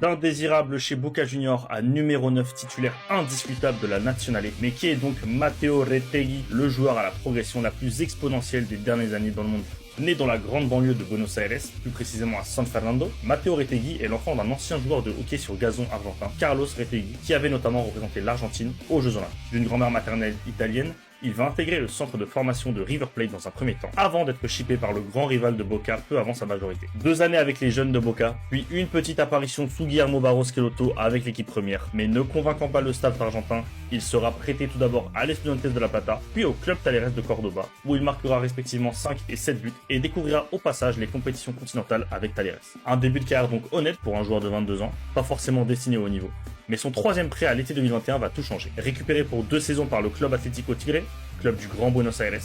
D'indésirable chez Boca Juniors à numéro 9 titulaire indiscutable de la Nationale, mais qui est donc Matteo Retegui, le joueur à la progression la plus exponentielle des dernières années dans le monde. Né dans la grande banlieue de Buenos Aires, plus précisément à San Fernando, Matteo Retegui est l'enfant d'un ancien joueur de hockey sur gazon argentin, Carlos Retegui, qui avait notamment représenté l'Argentine aux Jeux Olympiques. D'une grand-mère maternelle italienne, il va intégrer le centre de formation de River Plate dans un premier temps, avant d'être shippé par le grand rival de Boca peu avant sa majorité. 2 années avec les jeunes de Boca, puis une petite apparition sous Guillermo Barros Schelotto avec l'équipe première, mais ne convainquant pas le staff argentin, il sera prêté tout d'abord à l'Estudiantes de La Plata, puis au Club Talleres de Cordoba, où il marquera respectivement 5 et 7 buts et découvrira au passage les compétitions continentales avec Talleres. Un début de carrière donc honnête pour un joueur de 22 ans, pas forcément destiné au haut niveau. Mais son 3e prêt à l'été 2021 va tout changer. Récupéré pour 2 saisons par le Club Atlético Tigre, club du Grand Buenos Aires,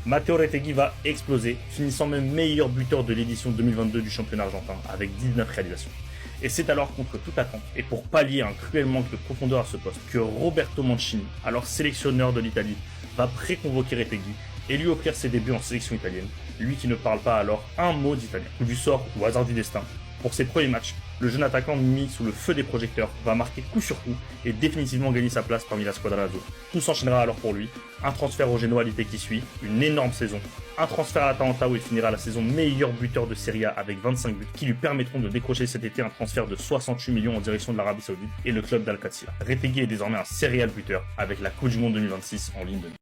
Matteo Retegui va exploser, finissant même meilleur buteur de l'édition 2022 du championnat argentin, avec 19 réalisations. Et c'est alors contre toute attente, et pour pallier un cruel manque de profondeur à ce poste, que Roberto Mancini, alors sélectionneur de l'Italie, va préconvoquer Retegui et lui offrir ses débuts en sélection italienne, lui qui ne parle pas alors un mot d'italien. Coup du sort ou hasard du destin, pour ses premiers matchs, le jeune attaquant mis sous le feu des projecteurs va marquer coup sur coup et définitivement gagner sa place parmi la squadra Azzurra. Tout s'enchaînera alors pour lui, un transfert au Genoa l'été qui suit, une énorme saison, un transfert à l'Atalanta où il finira la saison meilleur buteur de Serie A avec 25 buts qui lui permettront de décrocher cet été un transfert de 68 millions en direction de l'Arabie Saoudite et le club d'Al-Qadsiya. Retegui est désormais un serial buteur avec la Coupe du Monde 2026 en ligne de mire.